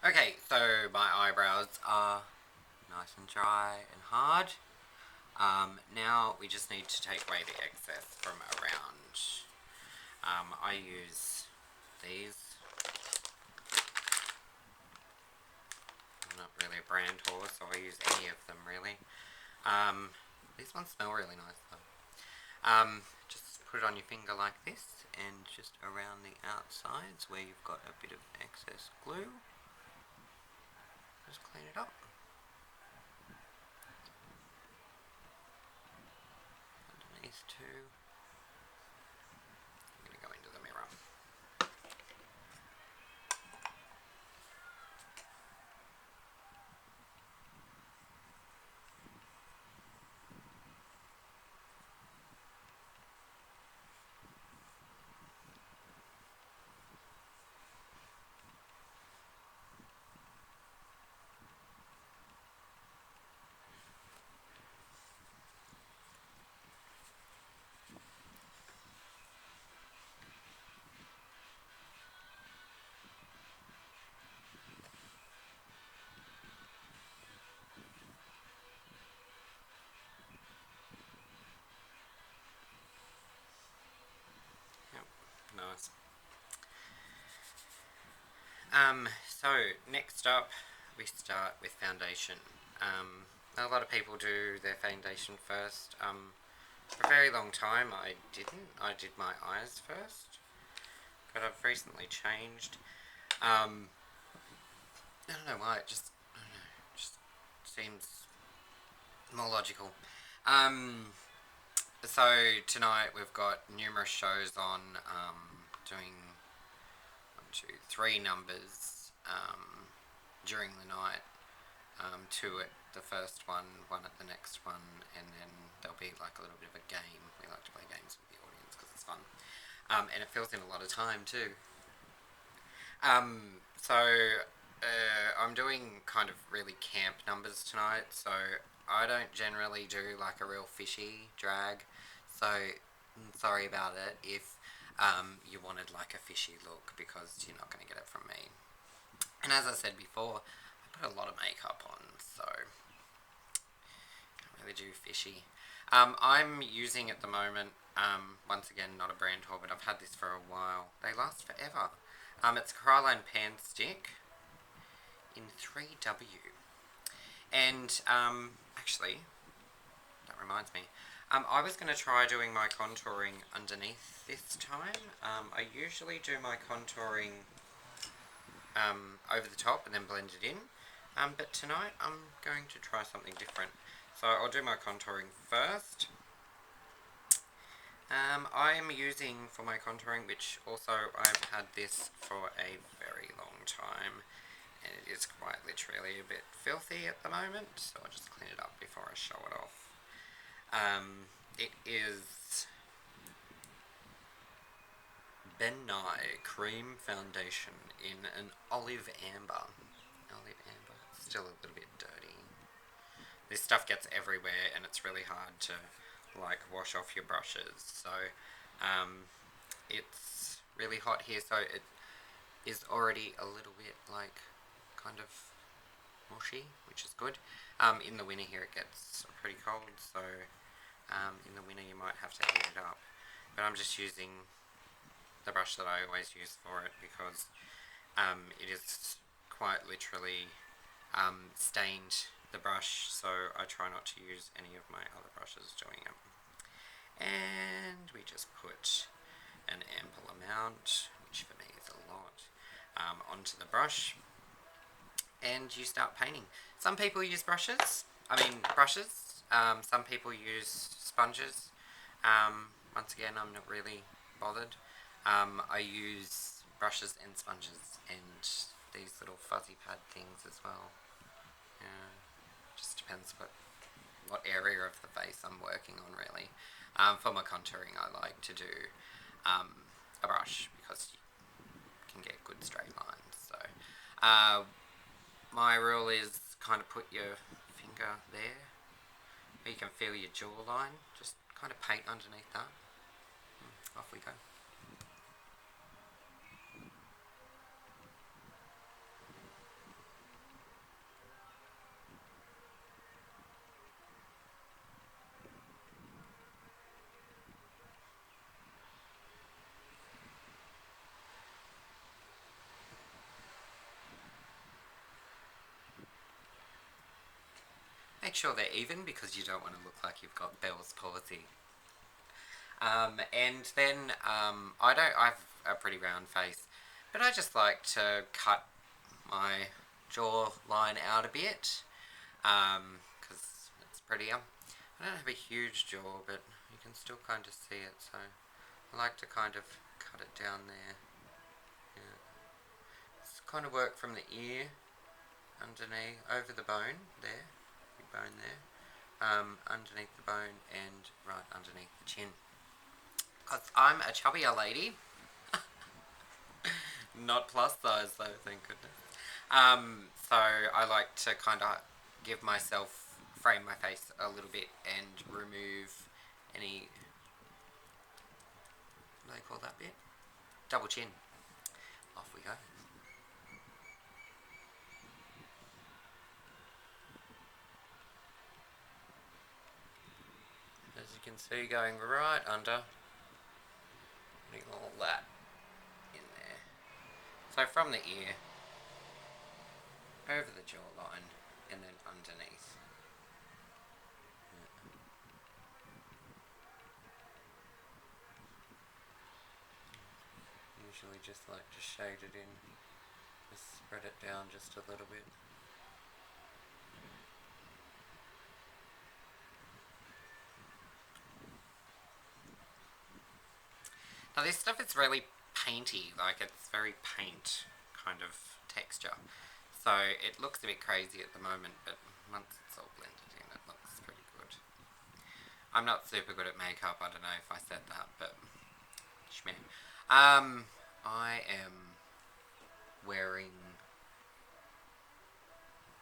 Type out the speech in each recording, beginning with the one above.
Okay, so my eyebrows are nice and dry and hard. Now we just need to take away the excess from around. I use these. I'm not really a brand whore, so I use any of them really. These ones smell really nice though. Just put it on your finger like this and just around the outsides where you've got a bit of excess glue. Just clean it up. Underneath too. I'm going to go into the mirror. Yep, nice. So next up, we start with foundation. A lot of people do their foundation first. For a very long time, I didn't. I did my eyes first, but I've recently changed. I don't know why. I don't know, just seems more logical. Um, so tonight we've got numerous shows on. Doing one, two, three numbers during the night. Two at the first one at the next one, and then there'll be like a little bit of a game. We like to play games with the audience because it's fun, and it fills in a lot of time too. I'm doing kind of really camp numbers tonight, so I don't generally do like a real fishy drag. So sorry about it if you wanted like a fishy look because you're not going to get it from me. And as I said before, I put a lot of makeup on, so can't really do fishy. I'm using at the moment, once again, not a brand haul, but I've had this for a while. They last forever. It's Krylon Pan Stick in 3W. And actually, that reminds me. I was going to try doing my contouring underneath this time. I usually do my contouring over the top and then blend it in. But tonight I'm going to try something different. So I'll do my contouring first. I'm using for my contouring, which also I've had this for a very long time, and it is quite literally a bit filthy at the moment, so I'll just clean it up before I show it off. It is Ben Nye Cream Foundation in an olive amber. Olive amber, still a little bit dirty. This stuff gets everywhere and it's really hard to like wash off your brushes, so it's really hot here, so it is already a little bit like kind of mushy, which is good. In the winter here it gets pretty cold, so in the winter you might have to heat it up, but I'm just using the brush that I always use for it because it is quite literally stained the brush, so I try not to use any of my other brushes doing it. And we just put an ample amount, which for me is a lot, onto the brush, and you start painting. Some people use brushes. Some people use sponges. Once again, I'm not really bothered. I use brushes and sponges and these little fuzzy pad things as well. Yeah, just depends what area of the face I'm working on really. For my contouring I like to do a brush because you can get good straight lines. So my rule is kind of put your finger there where you can feel your jawline, just kind of paint underneath that. Off we go. make sure they're even because you don't want to look like you've got Bell's palsy. And then I've a pretty round face, but I just like to cut my jawline out a bit, because it's prettier. I don't have a huge jaw, but you can still kind of see it, so I like to kind of cut it down there. Yeah. It's kind of work from the ear, underneath, over the bone, there, big bone there, underneath the bone and right underneath the chin. Because I'm a chubbier lady. Not plus size though, thank goodness. So I like to kind of give myself, frame my face a little bit and remove any, what do they call that bit? Double chin. Off we go. As you can see, going right under, putting all that in there. So from the ear, over the jawline, and then underneath. Usually just like to shade it in, just spread it down just a little bit. Now this stuff is really painty, like it's very paint kind of texture. So it looks a bit crazy at the moment, but once it's all blended in, it looks pretty good. I'm not super good at makeup, I don't know if I said that, but shmeh. I am wearing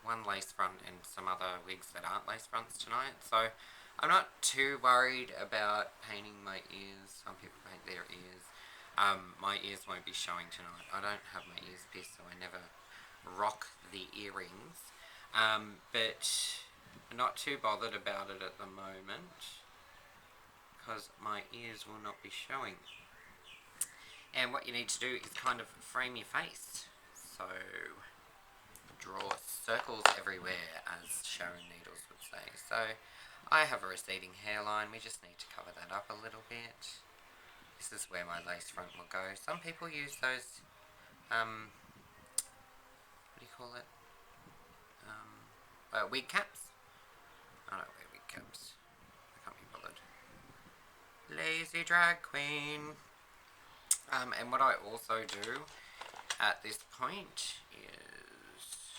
one lace front and some other wigs that aren't lace fronts tonight, so I'm not too worried about painting my ears. Some people paint their ears. My ears won't be showing tonight. I don't have my ears pierced, so I never rock the earrings. But I'm not too bothered about it at the moment because my ears will not be showing. And what you need to do is kind of frame your face. So draw circles everywhere, as Sharon Needles would say. So I have a receding hairline. We just need to cover that up a little bit. This is where my lace front will go. Some people use those, what do you call it? Wig caps. I don't wear wig caps. I can't be bothered. Lazy drag queen. And what I also do at this point is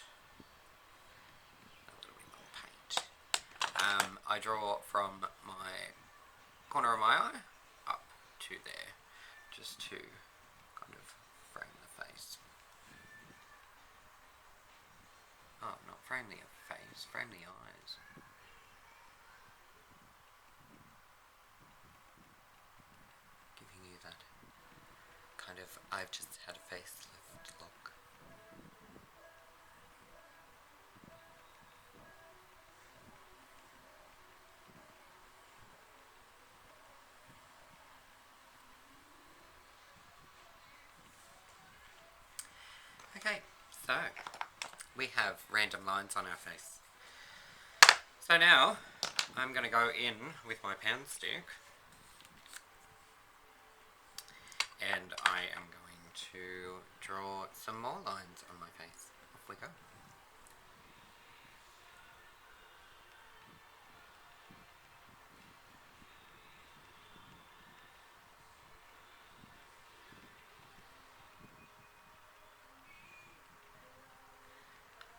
a little bit more paint. I draw from my corner of my eye up to there, just to kind of frame the face. Oh, not frame the face, frame the eyes. Giving you that kind of, I've just had a facelift look. Okay, so we have random lines on our face. So now I'm going to go in with my pan stick and I am going to draw some more lines on my face. Off we go.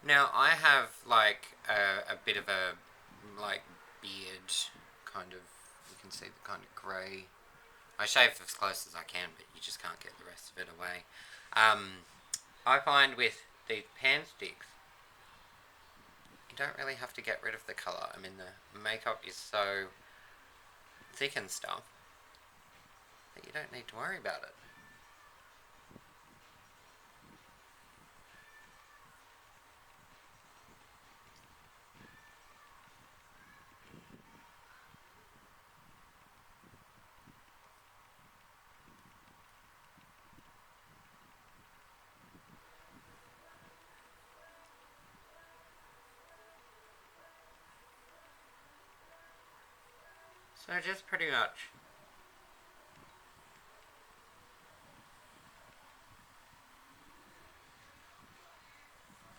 Now I have like a bit of a like beard kind of, you can see the kind of grey. I shave as close as I can, but you just can't get the rest of it away. I find with these pan sticks, you don't really have to get rid of the colour. I mean, the makeup is so thick and stuff that you don't need to worry about it. So just pretty much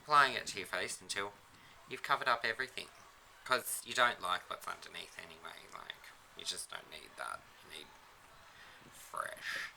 applying it to your face until you've covered up everything. Because you don't like what's underneath anyway. Like, you just don't need that. You need fresh.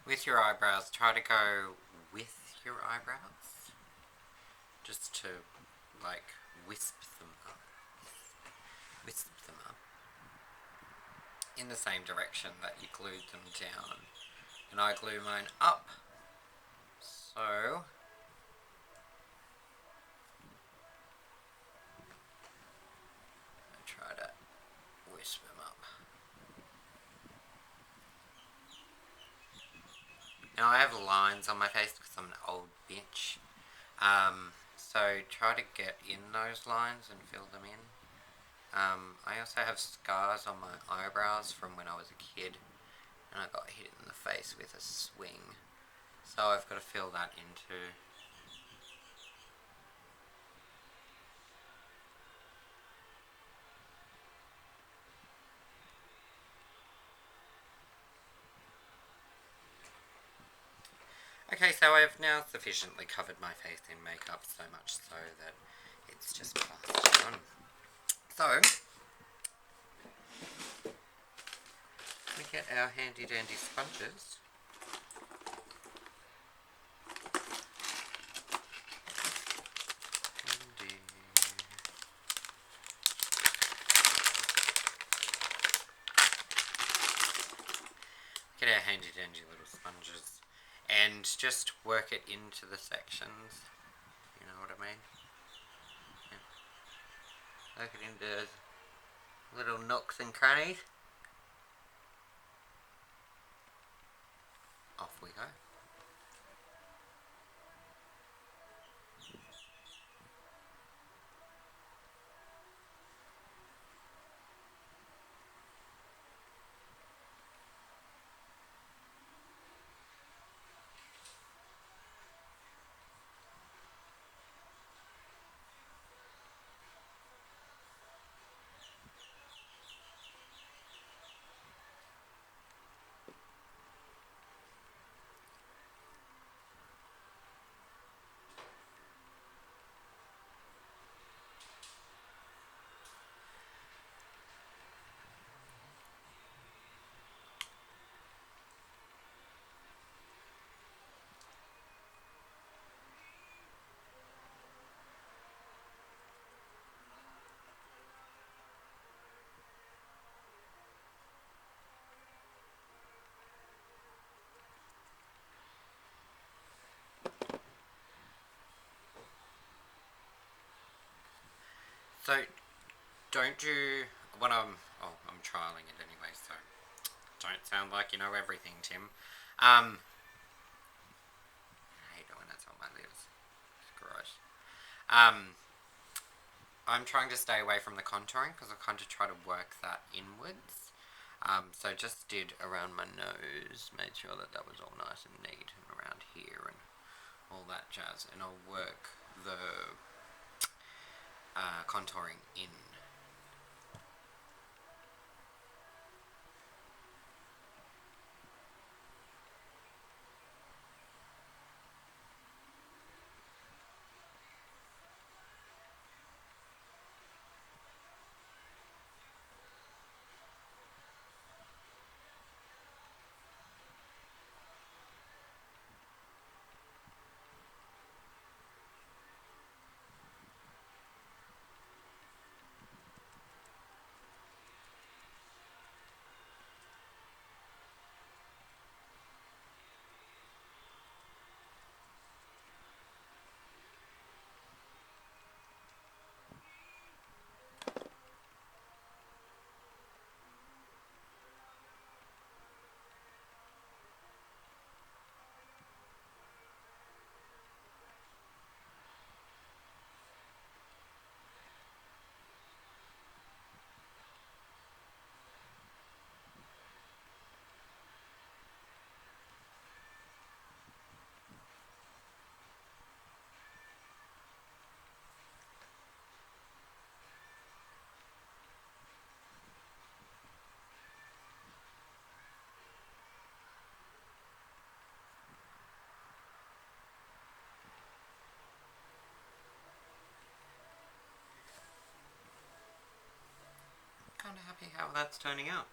With your eyebrows, try to go with your eyebrows. Just to, like, wisp them up. Wisp them up. In the same direction that you glued them down. And I glue mine up. So, I try to wisp them up. Now I have lines on my face because I'm an old bitch. So try to get in those lines and fill them in. I also have scars on my eyebrows from when I was a kid and I got hit in the face with a swing. So I've got to fill that in too. Okay, so I've now sufficiently covered my face in makeup, so much so that it's just plastered on. So, we get our handy dandy sponges. Get our handy dandy little sponges and just work it into the sections. You know what I mean? Yeah. Work it into little nooks and crannies. Off we go. So, don't do what I'm trialing it anyway, so don't sound like you know everything, Tim. I hate it when it's on my lips. It's gross. I'm trying to stay away from the contouring because I kind of try to work that inwards. So just did around my nose, made sure that that was all nice and neat, and around here and all that jazz. And I'll work the contouring in. kind of happy how that's turning out.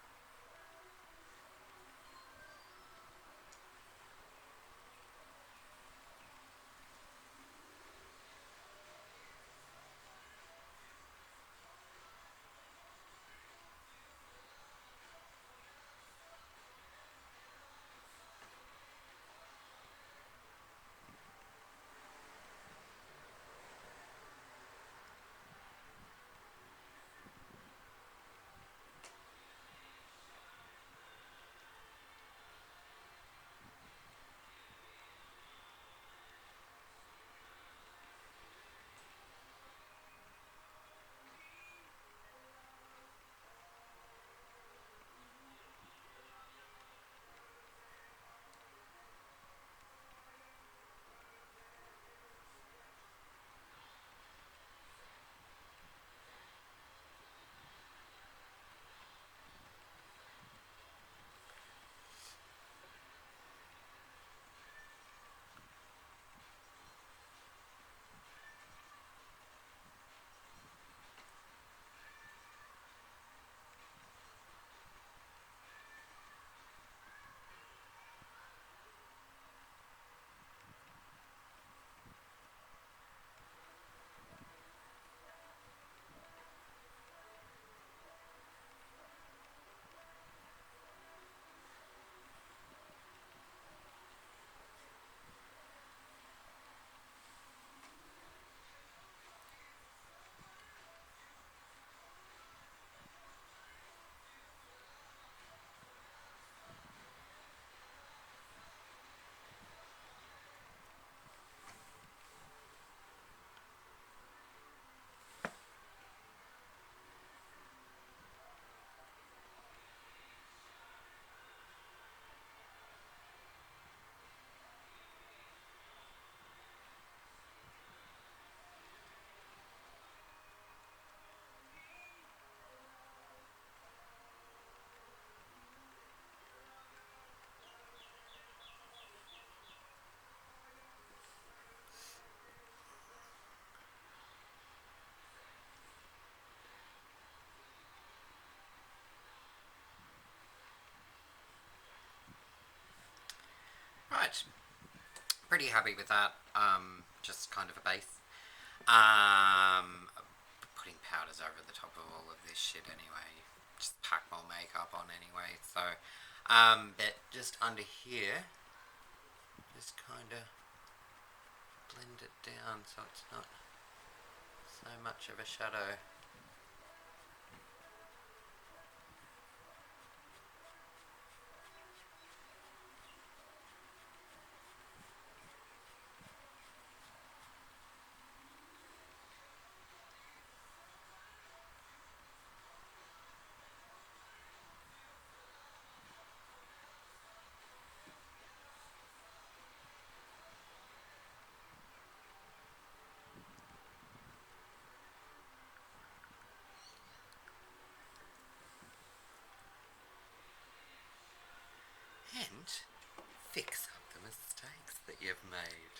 Right, pretty happy with that. Just kind of a base. Putting powders over the top of all of this shit anyway. Just pack more makeup on anyway. So, but just under here, just kind of blend it down so it's not so much of a shadow. And fix up the mistakes that you've made.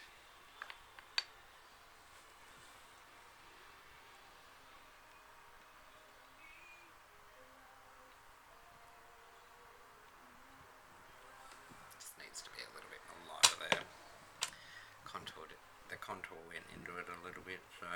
Just needs to be a little bit more lighter there. The contour went into it a little bit, so.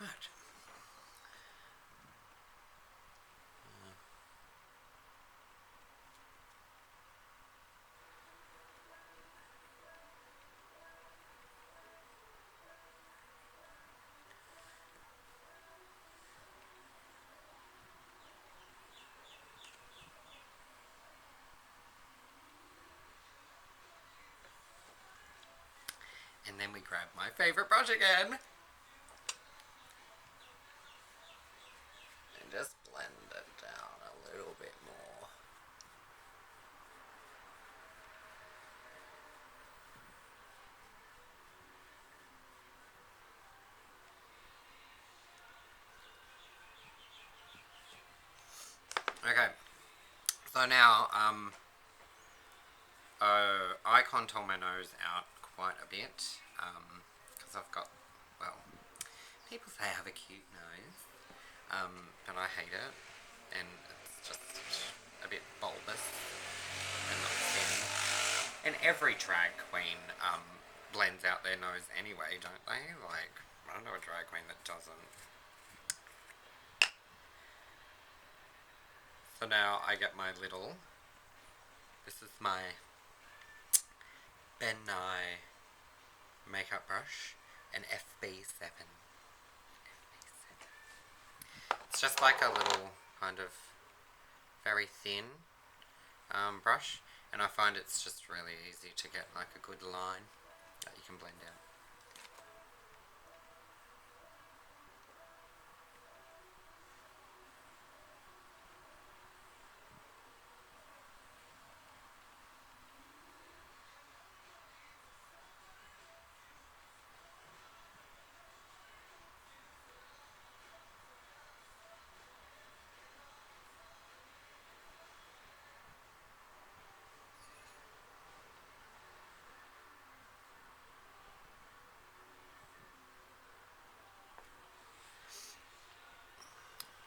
Right. And then we grab my favourite brush again. And just blend it down a little bit more. Okay, so now I contour my nose out quite a bit because I've got, well, people say I have a cute nose, but I hate it, and it's just a bit bulbous and not thin. And every drag queen blends out their nose anyway, don't they? Like, I don't know a drag queen that doesn't. So now I get my little. This is my Ben Nye makeup brush, an FB7. It's just like a little kind of very thin brush, and I find it's just really easy to get like a good line that you can blend out.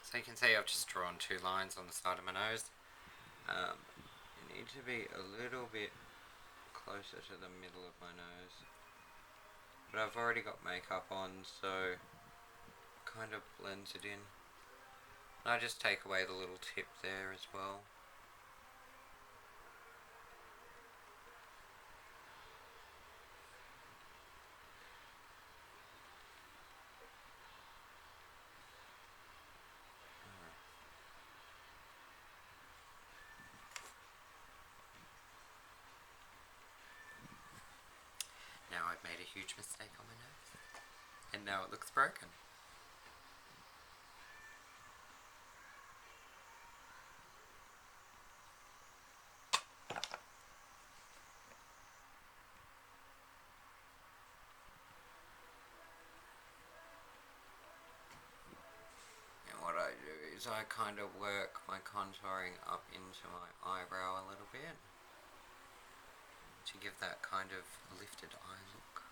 So you can see I've just drawn two lines on the side of my nose. You need to be a little bit closer to the middle of my nose. But I've already got makeup on, so kind of blends it in. And I just take away the little tip there as well. Now I've made a huge mistake on my nose. And now it looks broken. And what I do is I kind of work my contouring up into my eyebrow a little bit to give that kind of lifted eye look.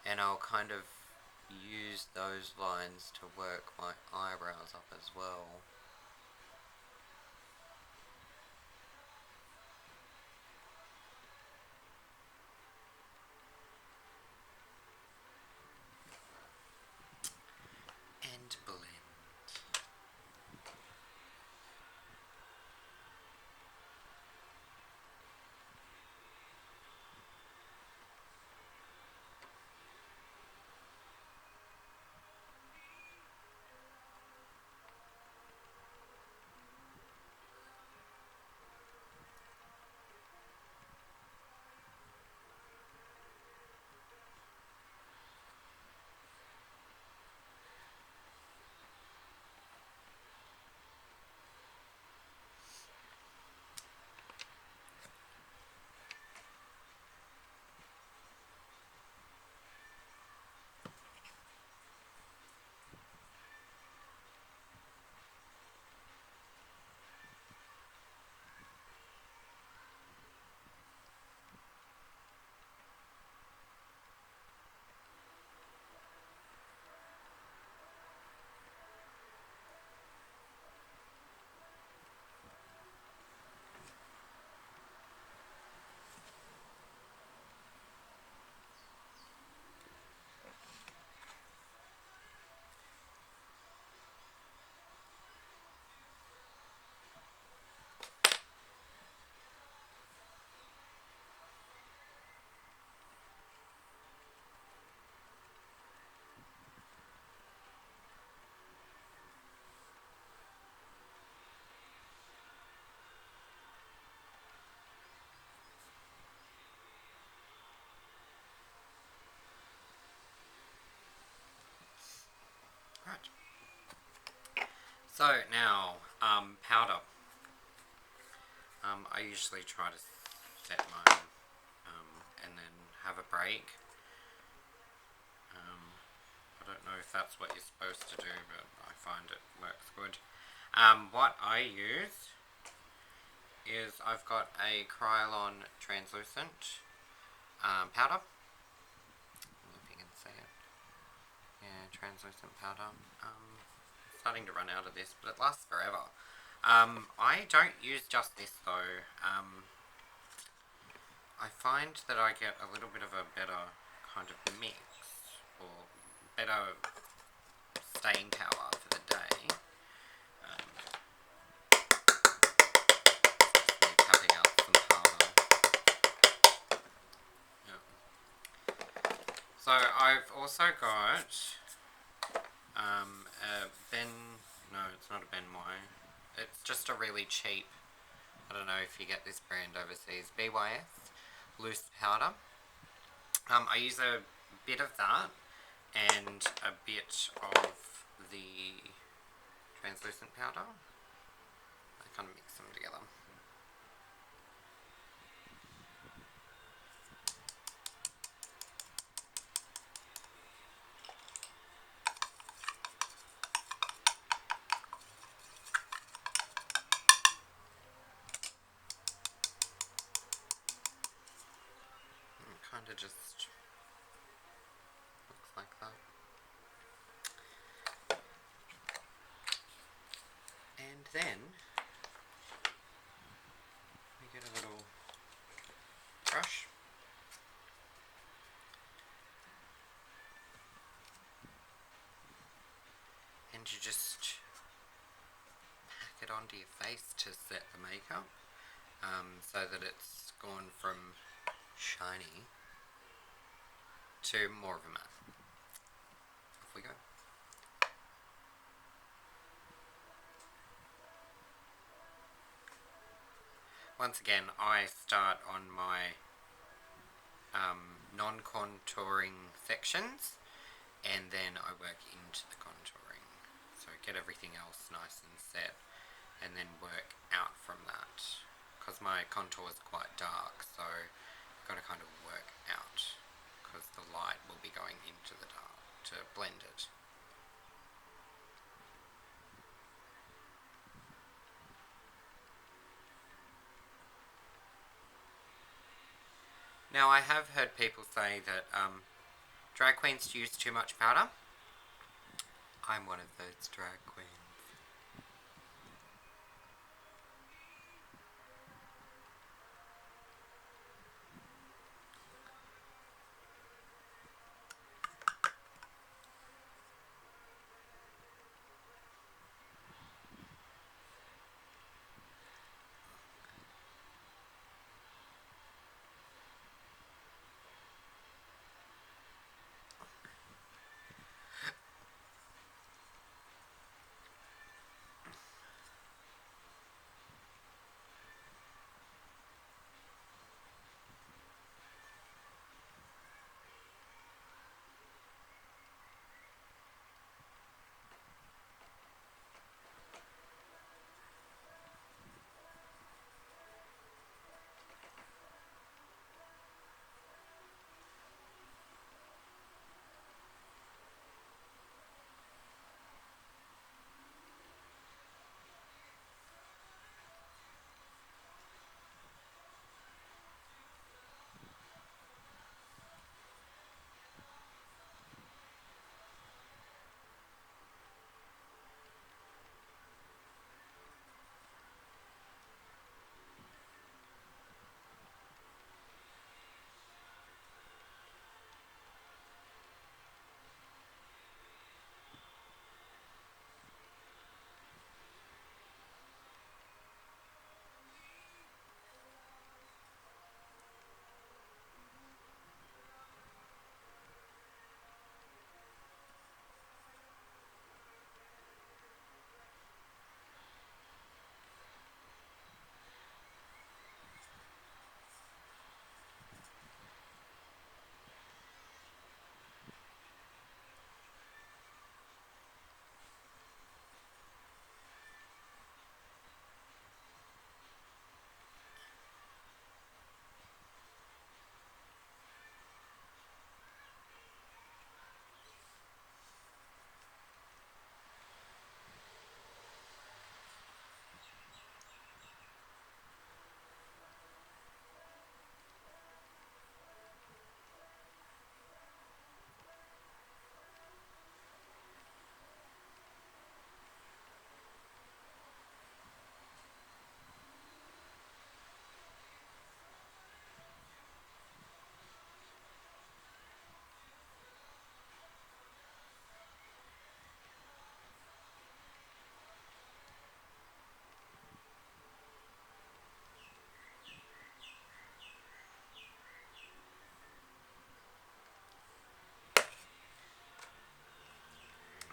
And I'll kind of use those lines to work my eyebrows up as well. And blend. Right. So now, powder. I usually try to set mine and then have a break. I don't know if that's what you're supposed to do, but I find it works good. What I use is I've got a Krylon translucent powder. I don't know if you can see it. Yeah, translucent powder. Starting to run out of this, but it lasts forever. I don't use just this though. I find that I get a little bit of a better kind of mix, or better staying power for the day. Tapping out some powder. Yep. So I've also got a Ben. No, it's not a Ben Moy. It's just a really cheap. I don't know if you get this brand overseas. BYS loose powder. I use a bit of that and a bit of the translucent powder. I kind of mix them together. Kind of just looks like that. And then we get a little brush. And you just pack it onto your face to set the makeup, so that it's gone from shiny to more of a matte. Off we go. Once again, I start on my non-contouring sections, and then I work into the contouring. So get everything else nice and set, and then work out from that. Because my contour is quite dark, so I've got to kind of work out, because the light will be going into the dark to blend it. Now, I have heard people say that drag queens use too much powder. I'm one of those drag queens.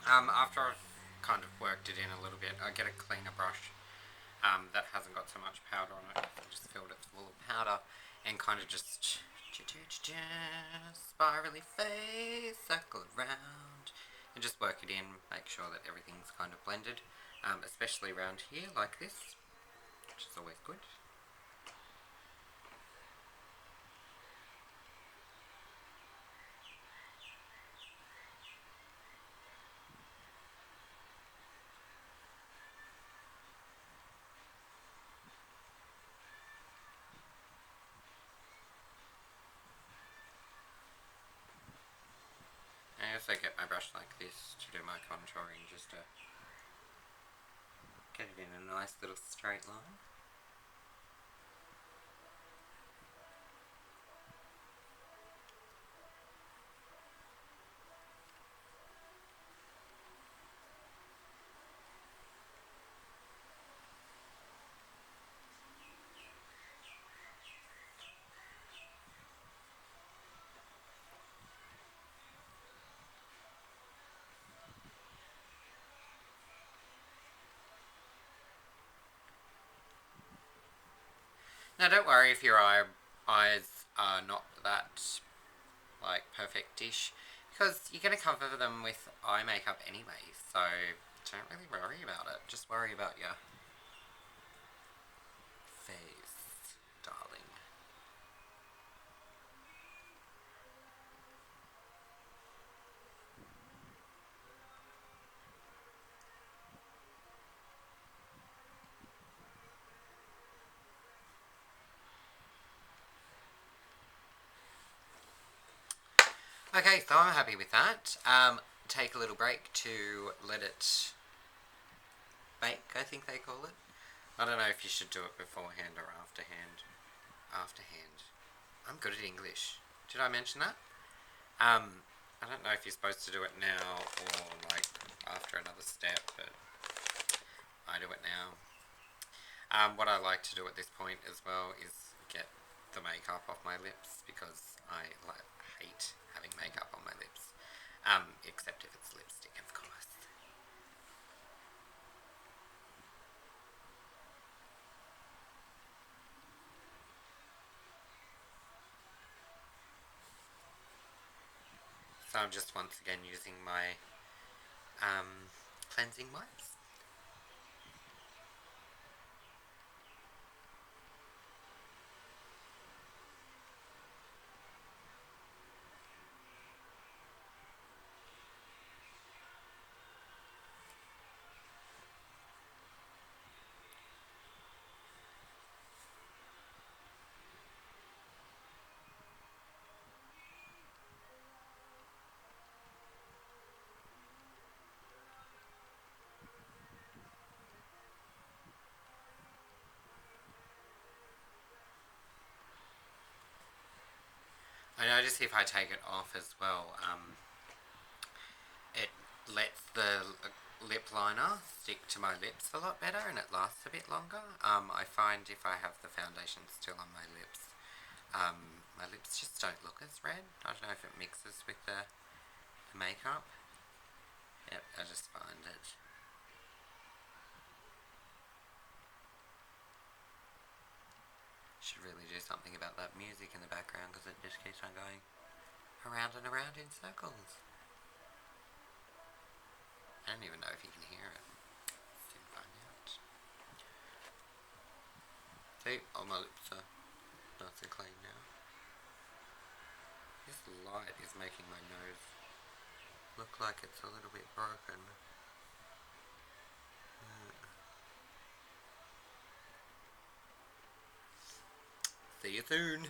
After I've kind of worked it in a little bit, I get a cleaner brush that hasn't got so much powder on it. I just filled it full of powder and kind of just spirally face, circle around, and just work it in. Make sure that everything's kind of blended, especially around here like this, which is always good. I also get my brush like this to do my contouring, just to get it in a nice little straight line. Now don't worry if your eyes are not that like perfect-ish, because you're going to cover them with eye makeup anyway, so don't really worry about it. Just worry about your face, darling. Okay, so I'm happy with that. Take a little break to let it bake, I think they call it. I don't know if you should do it beforehand or afterhand. Afterhand. I'm good at English. Did I mention that? I don't know if you're supposed to do it now or like after another step, but I do it now. What I like to do at this point as well is get the makeup off my lips, because I hate having makeup on my lips. Except if it's lipstick, of course. So I'm just once again using my cleansing wipes. I notice if I take it off as well, it lets the lip liner stick to my lips a lot better and it lasts a bit longer. I find if I have the foundation still on my lips just don't look as red. I don't know if it mixes with the makeup. Yep, I just find it. Should really do something about that music in the background, because it just keeps on going around and around in circles. I don't even know if you can hear it. Soon find out. See, all my lips are nice and clean now. This light is making my nose look like it's a little bit broken. See you soon.